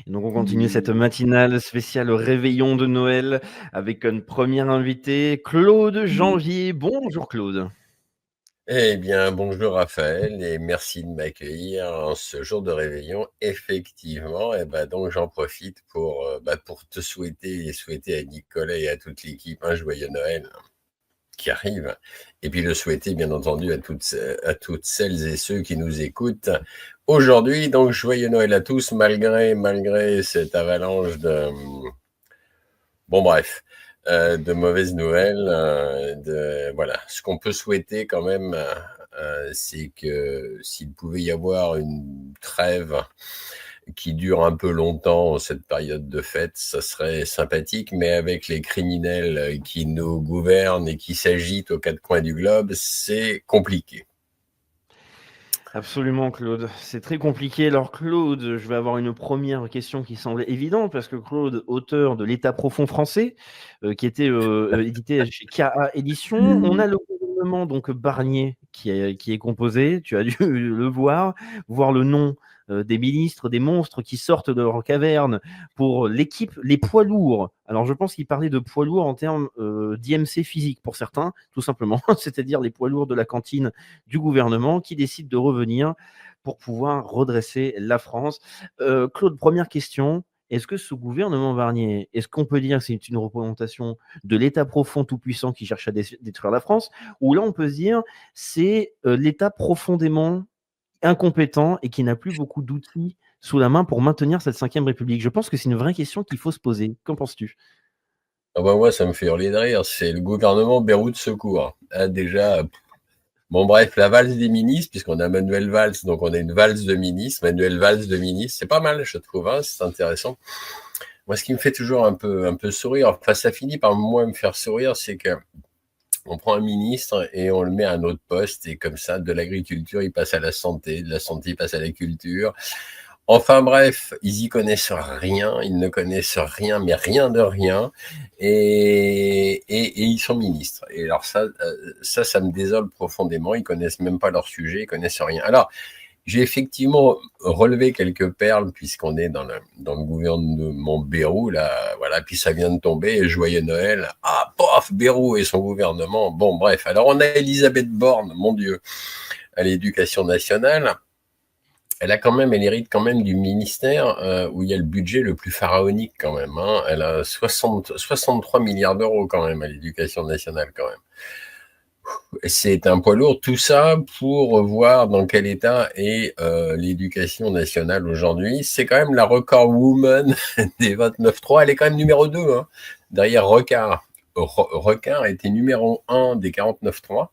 Et donc on continue cette matinale spéciale réveillon de Noël avec une première invitée, Claude Janvier. Bonjour Claude. Eh bien, bonjour Raphaël et merci de m'accueillir en ce jour de réveillon. Effectivement, et ben donc j'en profite pour te souhaiter et souhaiter à Nicolas et à toute l'équipe un joyeux Noël qui arrive. Et puis le souhaiter bien entendu à toutes celles et ceux qui nous écoutent aujourd'hui. Donc joyeux Noël à tous malgré cette avalanche de mauvaises nouvelles. Voilà. Ce qu'on peut souhaiter quand même, c'est que s'il pouvait y avoir une trêve qui dure un peu longtemps, cette période de fête, ça serait sympathique, mais avec les criminels qui nous gouvernent et qui s'agitent aux quatre coins du globe, c'est compliqué. Absolument Claude, c'est très compliqué. Alors Claude, je vais avoir une première question qui semble évidente parce que Claude, auteur de L'État profond français, qui était édité chez KA Éditions, on a le gouvernement donc Barnier qui est composé, tu as dû le voir le nom des ministres, des monstres qui sortent de leur caverne pour l'équipe, les poids lourds. Alors je pense qu'il parlait de poids lourds en termes d'IMC physique pour certains, tout simplement, c'est-à-dire les poids lourds de la cantine du gouvernement qui décide de revenir pour pouvoir redresser la France. Claude, première question. Est-ce que ce gouvernement Barnier, est-ce qu'on peut dire que c'est une représentation de l'État profond tout-puissant qui cherche à détruire la France, ou là on peut se dire c'est l'État profondément incompétent et qui n'a plus beaucoup d'outils sous la main pour maintenir cette 5e République? Je pense que c'est une vraie question qu'il faut se poser. Qu'en penses-tu? Ah bah moi, ça me fait hurler de rire. C'est le gouvernement Beyrouth Secours. Ah, déjà, bon, bref, la valse des ministres, puisqu'on a Manuel Valls, donc on a une valse de ministres, Manuel Valls de ministres, c'est pas mal, je trouve, hein, c'est intéressant. Moi, ce qui me fait toujours un peu sourire, enfin, ça finit par moi me faire sourire, c'est que on prend un ministre et on le met à un autre poste, et comme ça, de l'agriculture, il passe à la santé, de la santé, il passe à la culture. Enfin bref, ils y connaissent rien, ils ne connaissent rien, mais rien de rien, et ils sont ministres. Et alors ça me désole profondément. Ils connaissent même pas leur sujet, ils connaissent rien. Alors, j'ai effectivement relevé quelques perles puisqu'on est dans le gouvernement Bayrou, là, voilà, puis ça vient de tomber, joyeux Noël. Ah, pof, Bayrou et son gouvernement. Bon, bref. Alors, on a Elisabeth Borne, mon Dieu, à l'éducation nationale. Elle hérite quand même du ministère où il y a le budget le plus pharaonique quand même. Hein. Elle a 63 milliards d'euros quand même à l'éducation nationale quand même. C'est un poids lourd, tout ça pour voir dans quel état est l'éducation nationale aujourd'hui. C'est quand même la record woman des 29-3. Elle est quand même numéro 2, hein, derrière Rocard. Rocard était numéro 1 des 49-3.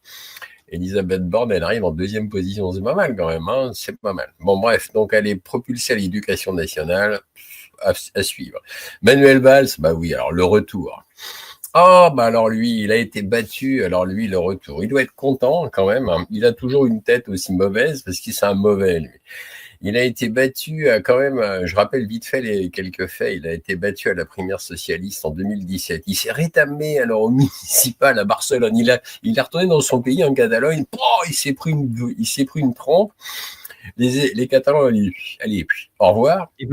Elisabeth Borne, elle arrive en 2e position. C'est pas mal quand même, hein, c'est pas mal. Bon, bref, donc elle est propulsée à l'éducation nationale, à suivre. Manuel Valls, bah oui, alors le retour. Ah, bah alors lui, il a été battu, alors lui, le retour. Il doit être content quand même, hein. Il a toujours une tête aussi mauvaise parce qu'il c'est un mauvais, lui. Il a été battu quand même, je rappelle vite fait les quelques faits, il a été battu à la primaire socialiste en 2017. Il s'est rétamé alors au municipal à Barcelone. Il est retourné dans son pays en Catalogne. Oh, il s'est pris une trempe. Les Catalans, allez, au revoir. Mais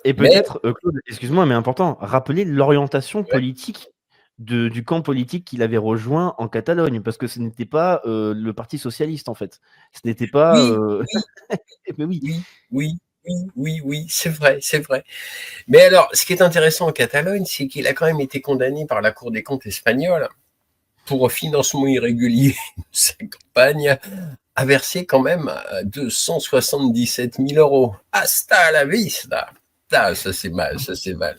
Et peut-être, Claude, excuse-moi, mais important, rappeler l'orientation ouais, politique du camp politique qu'il avait rejoint en Catalogne, parce que ce n'était pas le Parti socialiste en fait. Ce n'était pas. oui, oui, Mais oui. oui, oui, oui, c'est vrai, c'est vrai. Mais alors, ce qui est intéressant en Catalogne, c'est qu'il a quand même été condamné par la Cour des comptes espagnole pour financement irrégulier de sa campagne, a versé quand même 277 000 euros. Hasta la vista. Ah, ça c'est mal, ça c'est mal.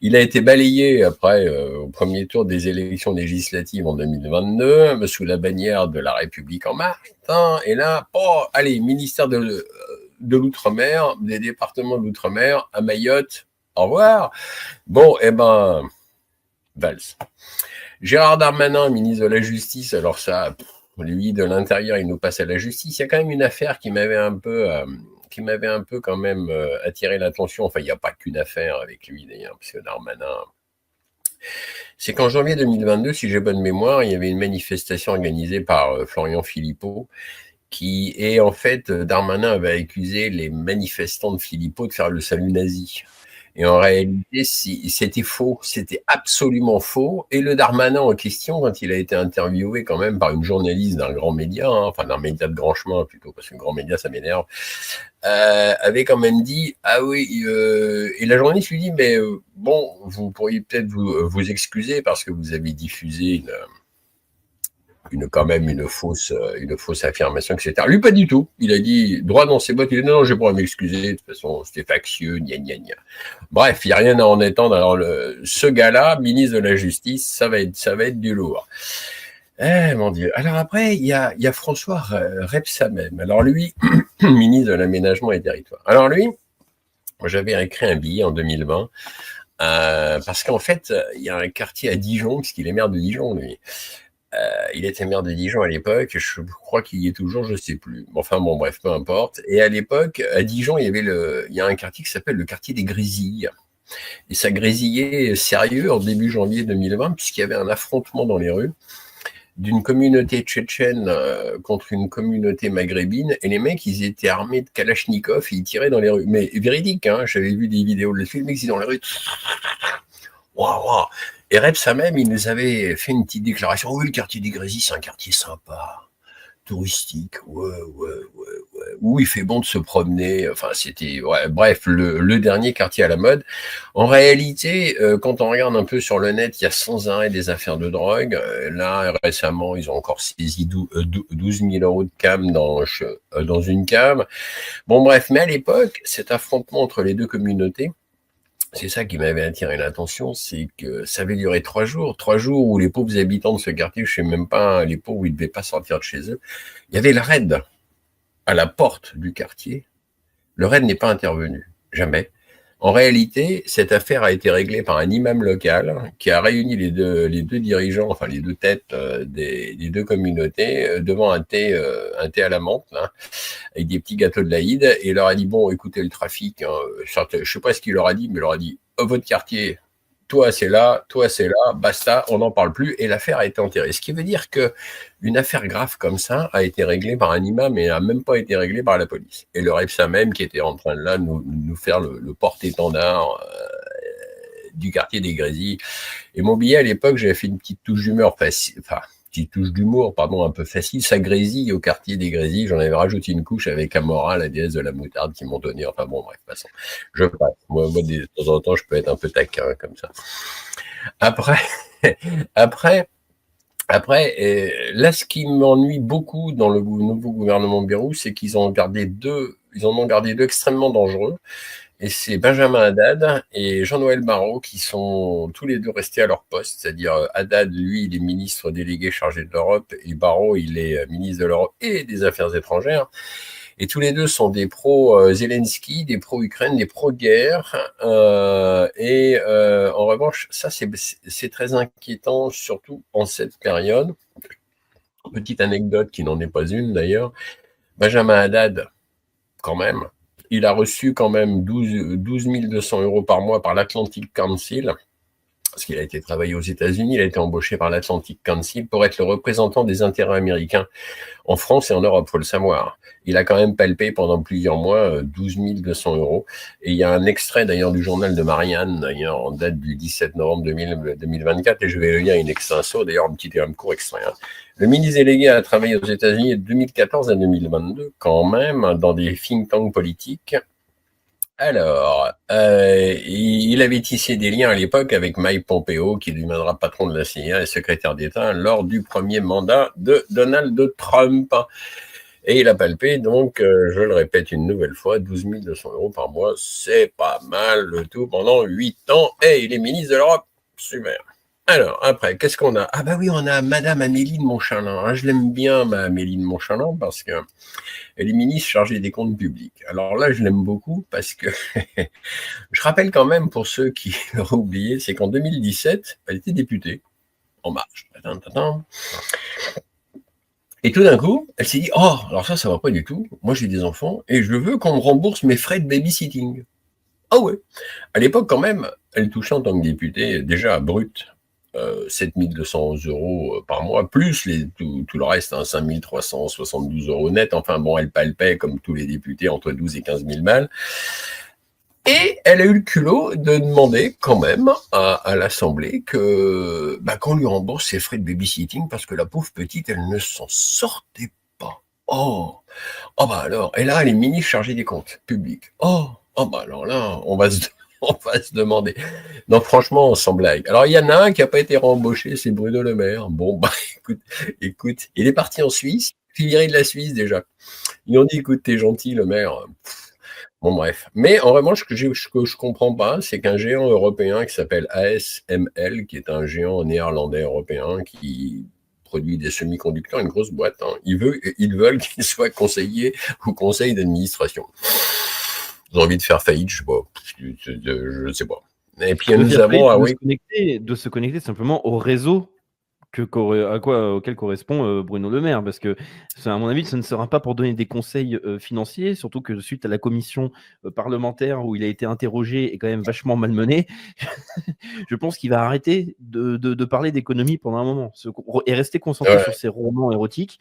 Il a été balayé après au premier tour des élections législatives en 2022 sous la bannière de la République en marche. Et là, oh, allez, ministère de l'Outre-mer, des départements de l'Outre-mer, à Mayotte, au revoir. Bon, eh ben, Valls. Gérard Darmanin, ministre de la Justice, alors ça, lui, de l'Intérieur, il nous passe à la justice. Il y a quand même une affaire qui m'avait un peu quand même attiré l'attention. Enfin, il n'y a pas qu'une affaire avec lui, d'ailleurs, parce que Darmanin... C'est qu'en janvier 2022, si j'ai bonne mémoire, il y avait une manifestation organisée par Florian Philippot, et en fait, Darmanin avait accusé les manifestants de Philippot de faire le salut nazi. Et en réalité, c'était faux, c'était absolument faux. Et le Darmanin en question, quand il a été interviewé quand même par une journaliste d'un grand média, hein, enfin d'un média de grand chemin plutôt, parce que grand média, ça m'énerve, avait quand même dit « Ah oui », et la journaliste lui dit « Mais bon, vous pourriez peut-être vous excuser parce que vous avez diffusé quand même une fausse affirmation, etc. » Lui, pas du tout. Il a dit droit dans ses bottes, il a dit non, je pourrais m'excuser, de toute façon, c'était factieux, gna gna gna. Bref, il n'y a rien à en étendre. Alors, ce gars-là, ministre de la Justice, ça va être du lourd. Eh, mon Dieu. Alors après, il y a François Rebsamen. Alors lui, ministre de l'Aménagement et des Territoires. Alors lui, j'avais écrit un billet en 2020, parce qu'en fait, il y a un quartier à Dijon, puisqu'il est maire de Dijon, lui. Il était maire de Dijon à l'époque, je crois qu'il y est toujours, je sais plus. Enfin bon, bref, peu importe. Et à l'époque, à Dijon, il y a un quartier qui s'appelle le quartier des Grésilles. Et ça grésillait sérieux en début janvier 2020, puisqu'il y avait un affrontement dans les rues d'une communauté tchétchène contre une communauté maghrébine, et les mecs, ils étaient armés de Kalachnikov et ils tiraient dans les rues. Mais véridique, hein, j'avais vu des vidéos de les mecs, ils étaient dans les rues. Waouh, waouh. Et Rebsamen, il nous avait fait une petite déclaration. Oui, le quartier des Grésilles, c'est un quartier sympa, touristique, ouais, où il fait bon de se promener. Enfin, c'était, ouais, bref, le dernier quartier à la mode. En réalité, quand on regarde un peu sur le net, il y a sans arrêt des affaires de drogue. Là, récemment, ils ont encore saisi 12 000 € de cam dans une cave. Bon, bref, mais à l'époque, cet affrontement entre les deux communautés, c'est ça qui m'avait attiré l'attention, c'est que ça avait duré 3 jours. 3 jours où les pauvres habitants de ce quartier, je sais même pas, les pauvres, ils ne devaient pas sortir de chez eux. Il y avait le raid à la porte du quartier. Le raid n'est pas intervenu, jamais. En réalité, cette affaire a été réglée par un imam local qui a réuni les deux dirigeants, enfin les deux têtes des deux communautés devant un thé à la menthe, là, avec des petits gâteaux de l'Aïd, et il leur a dit, bon, écoutez, le trafic, hein, je sais pas ce qu'il leur a dit, mais il leur a dit, votre quartier, toi c'est là, basta, on n'en parle plus, et l'affaire a été enterrée. Ce qui veut dire que une affaire grave comme ça a été réglée par un imam et n'a même pas été réglée par la police. Et le Rebsamen qui était en train de là nous faire le porte-étendard du quartier des Grésilles. Et mon billet à l'époque, j'avais fait une petite touche d'humour un peu facile, ça grésille au quartier des Grésilles, j'en avais rajouté une couche avec Amora, la déesse de la moutarde, qui m'ont donné, enfin bon, bref, passons. Je passe. Moi, de temps en temps, je peux être un peu taquin, comme ça. Après, là, ce qui m'ennuie beaucoup dans le nouveau gouvernement Bayrou, c'est qu'ils en ont gardé deux extrêmement dangereux. Et c'est Benjamin Haddad et Jean-Noël Barrot qui sont tous les deux restés à leur poste. C'est-à-dire Haddad, lui, il est ministre délégué chargé de l'Europe et Barrot, il est ministre de l'Europe et des Affaires étrangères. Et tous les deux sont des pro-Zelensky, des pro-Ukraine, des pro-guerre. En revanche, ça, c'est très inquiétant, surtout en cette période. Petite anecdote qui n'en est pas une, d'ailleurs. Benjamin Haddad, quand même, il a reçu quand même 12 200 € par mois par l'Atlantic Council, parce qu'il a été travaillé aux États-Unis, il a été embauché par l'Atlantic Council pour être le représentant des intérêts américains en France et en Europe, il faut le savoir. Il a quand même palpé pendant plusieurs mois 12 200 €. Et il y a un extrait d'ailleurs du journal de Marianne, d'ailleurs en date du 17 novembre 2024, et je vais le lire in extenso, d'ailleurs un petit court extrait. Hein. Le ministre délégué a travaillé aux États-Unis de 2014 à 2022, quand même, dans des think tanks politiques. Alors, il avait tissé des liens à l'époque avec Mike Pompeo, qui deviendra patron de la CIA et secrétaire d'État lors du premier mandat de Donald Trump. Et il a palpé, donc, je le répète une nouvelle fois, 12 200 € par mois, c'est pas mal le tout pendant 8 ans. Et il est ministre de l'Europe, super. Alors, après, qu'est-ce qu'on a? Ah bah oui, on a Madame Amélie de Montchalin. Ah, je l'aime bien, ma Amélie de Montchalin, parce que elle est ministre chargée des comptes publics. Alors là, je l'aime beaucoup parce que je rappelle quand même, pour ceux qui l'auraient oublié, c'est qu'en 2017, elle était députée, En Marche. Et tout d'un coup, elle s'est dit, oh, alors ça va pas du tout. Moi, j'ai des enfants et je veux qu'on me rembourse mes frais de babysitting. Ah ouais. À l'époque, quand même, elle touchait en tant que députée, déjà brut, 7 200 € par mois, plus tout le reste, hein, 5 372 € net. Enfin bon, elle palpait, comme tous les députés, entre 12 et 15 000 balles. Et elle a eu le culot de demander quand même à l'Assemblée qu'on lui rembourse ses frais de babysitting parce que la pauvre petite, elle ne s'en sortait pas. Oh bah alors, et là, elle est ministre chargée des comptes publics. Oh bah alors là, on va se demander. Non, franchement, sans blague. Alors, il y en a un qui n'a pas été rembauché, c'est Bruno Le Maire. Bon, bah écoute, il est parti en Suisse, viré de la Suisse déjà. Ils ont dit, écoute, t'es gentil, Le Maire. Bon, bref. Mais en revanche, ce que je comprends pas, c'est qu'un géant européen qui s'appelle ASML, qui est un géant néerlandais européen qui produit des semi-conducteurs, une grosse boîte, hein, ils veulent qu'il soit conseiller au conseil d'administration. Ils ont envie de faire faillite, je sais pas. Et puis nous avons, de se connecter simplement au réseau auquel correspond Bruno Le Maire, parce que, à mon avis, ce ne sera pas pour donner des conseils financiers, surtout que suite à la commission parlementaire où il a été interrogé et quand même vachement malmené, je pense qu'il va arrêter de parler d'économie pendant un moment et rester concentré sur ses romans érotiques,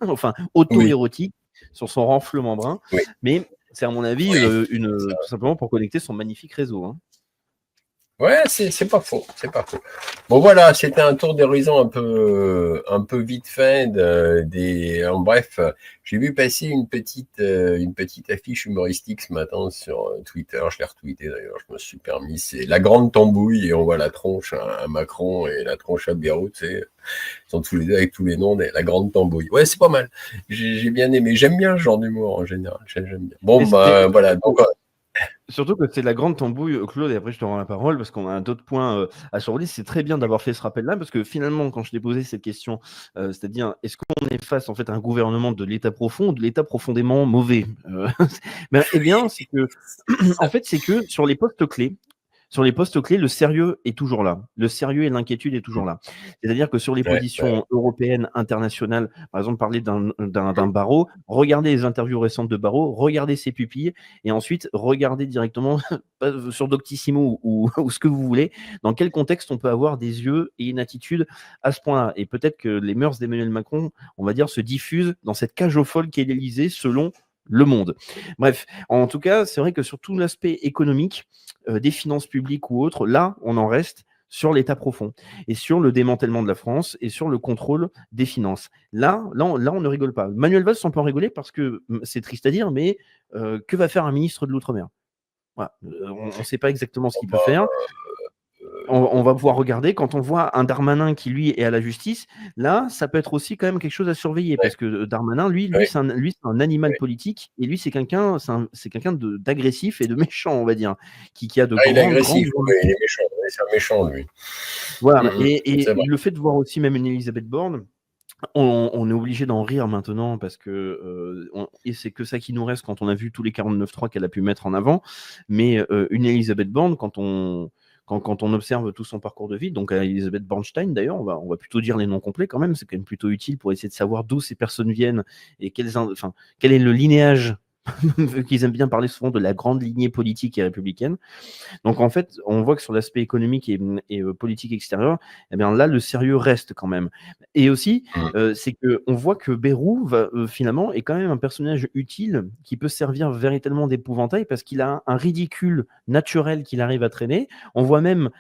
enfin auto-érotiques, sur son renflement brun, mais c'est à mon avis tout simplement pour connecter son magnifique réseau. Hein. Ouais, c'est pas faux, c'est pas faux. Bon voilà, c'était un tour d'horizon un peu vite fait en bref, j'ai vu passer une petite affiche humoristique ce matin sur Twitter, je l'ai retweeté d'ailleurs, je me suis permis, c'est la grande tambouille et on voit la tronche à Macron et la tronche à Bayrou, ils sont tous les deux avec tous les noms, la grande tambouille. Ouais, c'est pas mal. J'ai bien aimé, j'aime bien ce genre d'humour en général, j'aime bien. Bon bah voilà, donc surtout que c'est la grande tambouille, Claude, et après je te rends la parole parce qu'on a d'autres points à survoler. C'est très bien d'avoir fait ce rappel-là parce que finalement, quand je t'ai posé cette question, c'est-à-dire est-ce qu'on est face en fait à un gouvernement de l'État profond ou de l'État profondément mauvais eh bien, c'est que en fait, c'est que sur les postes clés, le sérieux est toujours là. Le sérieux et l'inquiétude est toujours là. C'est-à-dire que sur les positions européennes, internationales, par exemple, parler d'un Barrot, regardez les interviews récentes de Barrot, regardez ses pupilles, et ensuite regardez directement sur Doctissimo ou ce que vous voulez, dans quel contexte on peut avoir des yeux et une attitude à ce point-là. Et peut-être que les mœurs d'Emmanuel Macron, on va dire, se diffusent dans cette cage aux folles qu'est l'Élysée selon Le Monde. Bref, en tout cas, c'est vrai que sur tout l'aspect économique, des finances publiques ou autres, là, on en reste sur l'état profond et sur le démantèlement de la France et sur le contrôle des finances. Là, on ne rigole pas. Manuel Valls, on peut en rigoler parce que c'est triste à dire, mais que va faire un ministre de l'Outre-mer? Voilà. On ne sait pas exactement ce qu'il peut faire. On va pouvoir regarder. Quand on voit un Darmanin qui, lui, est à la justice, là, ça peut être aussi quand même quelque chose à surveiller parce que Darmanin, lui, c'est un animal politique et lui, c'est quelqu'un d'agressif et de méchant, on va dire, qui a de grands... il est agressif, il est méchant, c'est un méchant, lui. Voilà, et le fait de voir aussi même une Elisabeth Borne, on est obligé d'en rire maintenant parce que et c'est que ça qui nous reste quand on a vu tous les 49.3 qu'elle a pu mettre en avant, mais une Elisabeth Borne, quand on observe tout son parcours de vie, donc Elisabeth Bornstein d'ailleurs, on va plutôt dire les noms complets quand même, c'est quand même plutôt utile pour essayer de savoir d'où ces personnes viennent et quel est le linéage, qu'ils aiment bien parler souvent de la grande lignée politique et républicaine. Donc en fait, on voit que sur l'aspect économique et politique extérieur, eh bien là, le sérieux reste quand même. Et aussi, c'est qu'on voit que Bayrou finalement est quand même un personnage utile qui peut servir véritablement d'épouvantail parce qu'il a un ridicule naturel qu'il arrive à traîner. On voit même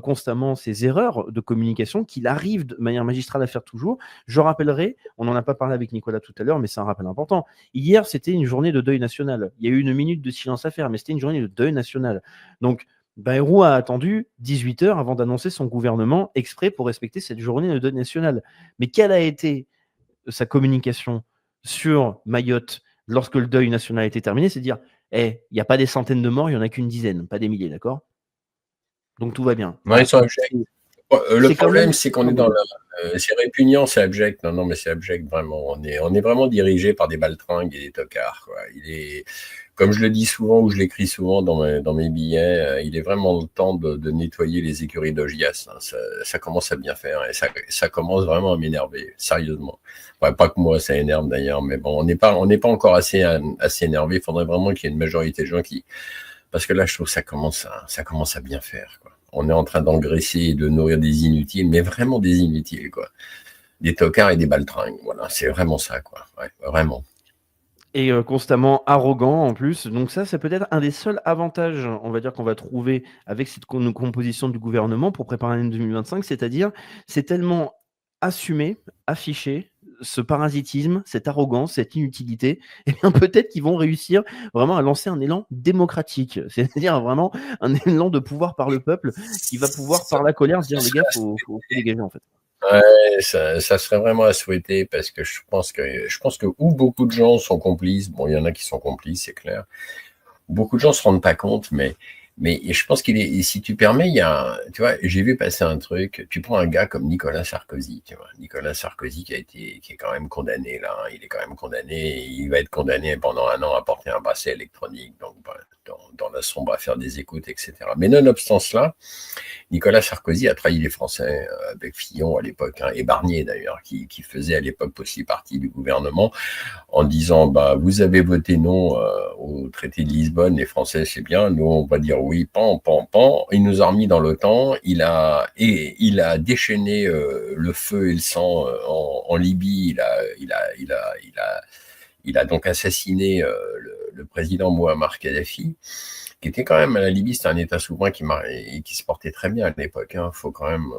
constamment ses erreurs de communication qu'il arrive de manière magistrale à faire toujours. Je rappellerai, on n'en a pas parlé avec Nicolas tout à l'heure, mais c'est un rappel important. Hier, c'était une journée de deuil national. Il y a eu une minute de silence à faire, mais c'était une journée de deuil national. Donc, Bayrou a attendu 18 heures avant d'annoncer son gouvernement exprès pour respecter cette journée de deuil national. Mais quelle a été sa communication sur Mayotte lorsque le deuil national a été terminé? C'est dire, il n'y a pas des centaines de morts, il n'y en a qu'une dizaine, pas des milliers, d'accord? Donc tout va bien. Ouais, le problème, c'est qu'on est dans c'est répugnant, c'est abject. Non, mais c'est abject, vraiment. On est vraiment dirigé par des baltringues et des tocards, quoi. Comme je le dis souvent, ou je l'écris souvent dans mes billets, il est vraiment le temps de nettoyer les écuries d'Ogias. Hein. Ça commence à bien faire et ça commence vraiment à m'énerver, sérieusement. Ouais, pas que moi, ça énerve d'ailleurs, mais bon, on n'est pas encore assez énervé. Il faudrait vraiment qu'il y ait une majorité de gens parce que là, je trouve que ça commence à bien faire, quoi. On est en train d'engraisser et de nourrir des inutiles, mais vraiment des inutiles, quoi. Des tocards et des baltringues, voilà, c'est vraiment ça, quoi. Ouais, vraiment. Et constamment arrogant en plus. Donc ça peut être un des seuls avantages, on va dire, qu'on va trouver avec cette composition du gouvernement pour préparer l'année 2025, c'est-à-dire c'est tellement assumé, affiché, ce parasitisme, cette arrogance, cette inutilité, et bien peut-être qu'ils vont réussir vraiment à lancer un élan démocratique, c'est-à-dire vraiment un élan de pouvoir par le peuple qui va pouvoir par la colère dire les gars, faut dégager en fait. Ouais, ça serait vraiment à souhaiter parce que je pense que où beaucoup de gens sont complices, bon, il y en a qui sont complices, c'est clair. Beaucoup de gens se rendent pas compte, mais je pense si tu permets, tu vois, j'ai vu passer un truc. Tu prends un gars comme Nicolas Sarkozy, tu vois, Nicolas Sarkozy qui est quand même condamné là, hein, il est quand même condamné, il va être condamné pendant 1 an à porter un bracelet électronique, donc dans la sombre à faire des écoutes, etc. Mais nonobstant cela, Nicolas Sarkozy a trahi les Français avec Fillon à l'époque, hein, et Barnier d'ailleurs, qui faisait à l'époque aussi partie du gouvernement, en disant bah vous avez voté non au traité de Lisbonne, les Français c'est bien, nous on va dire oui, pan. Il nous a remis dans l'OTAN, il a déchaîné le feu et le sang en Libye, il a donc assassiné le président Mouammar Kadhafi, qui était quand même, à la Libye, c'était un État souverain qui se portait très bien à l'époque. Il faut quand même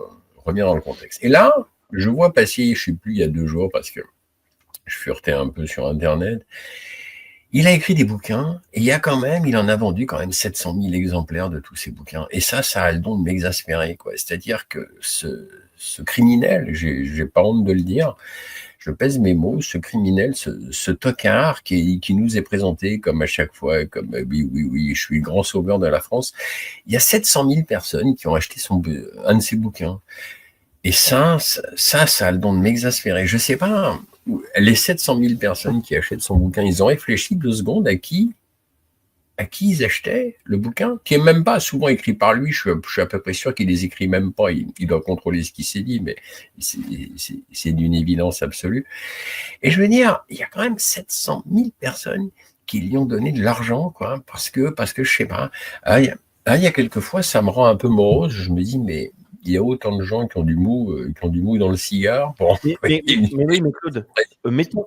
revenir dans le contexte. Et là, je vois passer, je ne sais plus, il y a 2 jours, parce que je furetais un peu sur Internet, il a écrit des bouquins, et il en a vendu quand même 700 000 exemplaires de tous ces bouquins. Et ça a le don de m'exaspérer, quoi. C'est-à-dire que ce criminel, j'ai pas honte de le dire, je pèse mes mots, ce criminel, ce tocard qui nous est présenté comme à chaque fois, comme oui, je suis le grand sauveur de la France. Il y a 700 000 personnes qui ont acheté un de ses bouquins. Et ça a le don de m'exaspérer. Je sais pas, les 700 000 personnes qui achètent son bouquin, ils ont réfléchi 2 secondes à qui ils achetaient le bouquin, qui est même pas souvent écrit par lui. Je suis à peu près sûr qu'il les écrit même pas. Il doit contrôler ce qui s'est dit, mais c'est d'une évidence absolue. Et je veux dire, il y a quand même 700 000 personnes qui lui ont donné de l'argent, quoi, parce que je sais pas. Il y a quelques fois, ça me rend un peu morose. Je me dis, mais il y a autant de gens qui ont du mou dans le cigare. Bon. Mais Claude,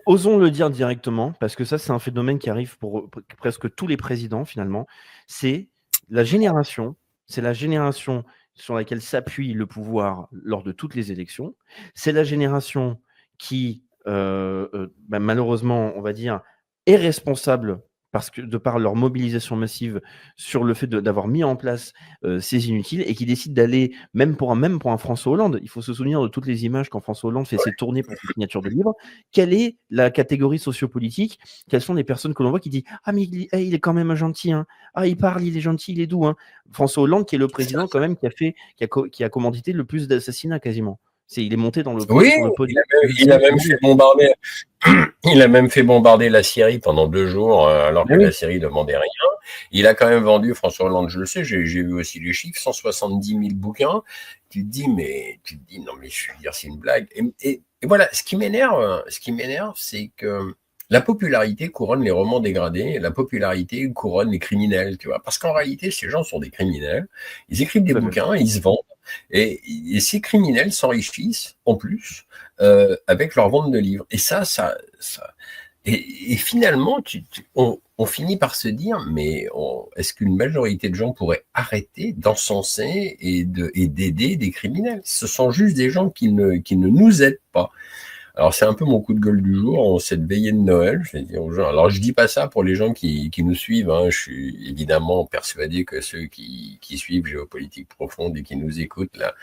osons le dire directement, parce que ça, c'est un phénomène qui arrive pour presque tous les présidents, finalement. C'est la génération sur laquelle s'appuie le pouvoir lors de toutes les élections. C'est la génération qui, malheureusement, on va dire, est responsable parce que de par leur mobilisation massive sur le fait d'avoir mis en place ces inutiles et qui décident d'aller, même pour un François Hollande, il faut se souvenir de toutes les images quand François Hollande fait ses tournées pour ses signatures de livres. Quelle est la catégorie sociopolitique? Quelles sont les personnes que l'on voit qui disent « Ah, mais il est quand même gentil, hein. Ah, il parle, il est gentil, il est doux. Hein. » François Hollande, qui est le président quand même qui a commandité le plus d'assassinats quasiment. Il est monté sur le podium. Il a même fait bombarder. Il a même fait bombarder la Syrie pendant 2 jours, alors que la Syrie demandait rien. Il a quand même vendu, François Hollande, je le sais, j'ai vu aussi les chiffres, 170 000 bouquins. Tu te dis, non, mais je veux dire, c'est une blague. Et voilà, ce qui m'énerve, c'est que la popularité couronne les romans dégradés, la popularité couronne les criminels, tu vois. Parce qu'en réalité, ces gens sont des criminels. Ils écrivent des bouquins, ils se vendent. Et ces criminels s'enrichissent en plus avec leur vente de livres. Et et finalement, on finit par se dire, mais est-ce qu'une majorité de gens pourraient arrêter d'encenser et d'aider des criminels? Ce sont juste des gens qui ne nous aident pas. Alors, c'est un peu mon coup de gueule du jour, en cette veillée de Noël. Je vais dire aux gens. Alors, je dis pas ça pour les gens qui nous suivent. Hein. Je suis évidemment persuadé que ceux qui suivent Géopolitique Profonde et qui nous écoutent, là,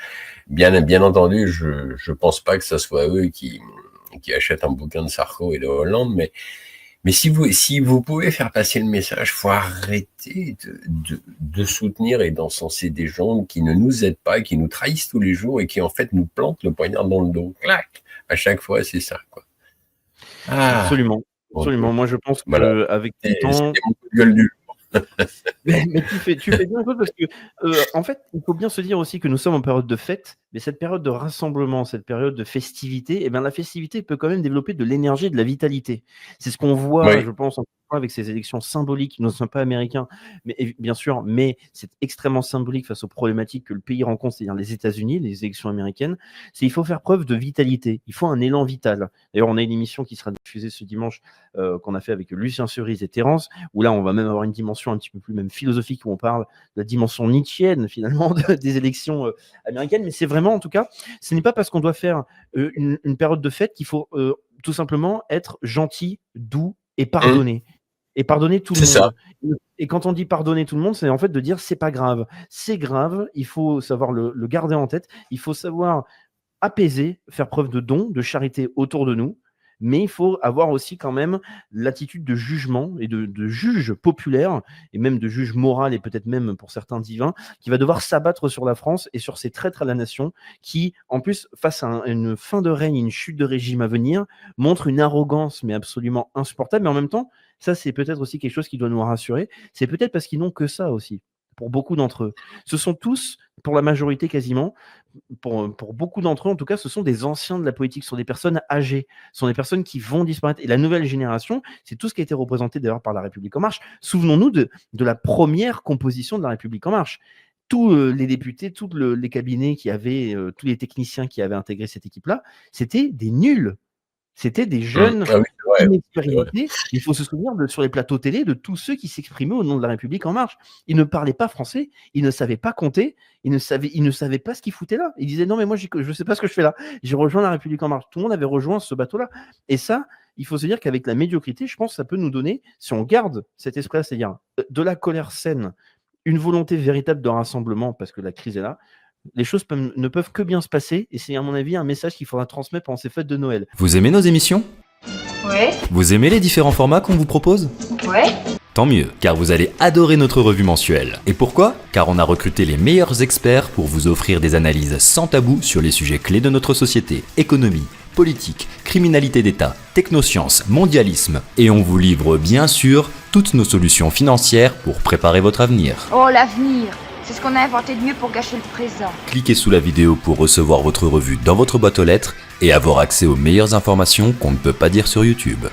bien entendu, je pense pas que ce soit eux qui achètent un bouquin de Sarko et de Hollande, mais si vous pouvez faire passer le message, faut arrêter de soutenir et d'encenser des gens qui ne nous aident pas, qui nous trahissent tous les jours et qui en fait nous plantent le poignard dans le dos. Clac! À chaque fois, c'est ça, quoi. Absolument. Moi, je pense qu'avec le temps. C'est mon coup de gueule du jour. mais tu fais bien, parce que, en fait, il faut bien se dire aussi que nous sommes en période de fête, mais cette période de rassemblement, cette période de festivité, la festivité peut quand même développer de l'énergie et de la vitalité. C'est ce qu'on voit, je pense, fois avec ces élections symboliques. Nous ne sommes pas américains, mais bien sûr, mais c'est extrêmement symbolique face aux problématiques que le pays rencontre, c'est-à-dire les États-Unis, les élections américaines. Il faut faire preuve de vitalité. Il faut un élan vital. D'ailleurs, on a une émission qui sera diffusée ce dimanche qu'on a fait avec Lucien Cerise et Terence, où là, on va même avoir une dimension un petit peu plus même philosophique, où on parle de la dimension nietzschéenne, finalement, des élections américaines. Mais c'est vraiment, en tout cas, ce n'est pas parce qu'on doit faire une période de fête qu'il faut tout simplement être gentil, doux et pardonner. Et pardonner tout le monde. Ça. Et quand on dit pardonner tout le monde, c'est en fait de dire c'est pas grave. C'est grave, il faut savoir le garder en tête. Il faut savoir apaiser, faire preuve de don, de charité autour de nous. Mais il faut avoir aussi quand même l'attitude de jugement et de juge populaire, et même de juge moral, et peut-être même pour certains divins, qui va devoir s'abattre sur la France et sur ses traîtres à la nation, qui, en plus, face à une fin de règne, une chute de régime à venir, montre une arrogance, mais absolument insupportable. Mais en même temps, ça, c'est peut-être aussi quelque chose qui doit nous rassurer. C'est peut-être parce qu'ils n'ont que ça aussi, pour beaucoup d'entre eux. Ce sont tous, pour la majorité quasiment, pour beaucoup d'entre eux, en tout cas, ce sont des anciens de la politique, ce sont des personnes âgées, ce sont des personnes qui vont disparaître. Et la nouvelle génération, c'est tout ce qui a été représenté d'ailleurs par La République En Marche. Souvenons-nous de la première composition de La République En Marche. Tous les députés, tous les cabinets qui avaient, tous les techniciens qui avaient intégré cette équipe-là, c'était des nuls. C'était des jeunes inexpérimentés. Il faut se souvenir sur les plateaux télé de tous ceux qui s'exprimaient au nom de La République En Marche. Ils ne parlaient pas français, ils ne savaient pas compter, ils ne savaient pas ce qu'ils foutaient là. Ils disaient non mais moi je ne sais pas ce que je fais là. J'ai rejoint La République En Marche. Tout le monde avait rejoint ce bateau-là. Et ça, il faut se dire qu'avec la médiocrité, je pense que ça peut nous donner, si on garde cet esprit-là, c'est-à-dire de la colère saine, une volonté véritable de rassemblement, parce que la crise est là, les choses ne peuvent que bien se passer, et c'est à mon avis un message qu'il faudra transmettre pendant ces fêtes de Noël. Vous aimez nos émissions ? Ouais. Vous aimez les différents formats qu'on vous propose ? Ouais. Tant mieux, car vous allez adorer notre revue mensuelle. Et pourquoi ? Car on a recruté les meilleurs experts pour vous offrir des analyses sans tabou sur les sujets clés de notre société, économie, politique, criminalité d'État, technosciences, mondialisme. Et on vous livre bien sûr toutes nos solutions financières pour préparer votre avenir. Oh, l'avenir, c'est ce qu'on a inventé de mieux pour gâcher le présent. Cliquez sous la vidéo pour recevoir votre revue dans votre boîte aux lettres et avoir accès aux meilleures informations qu'on ne peut pas dire sur YouTube.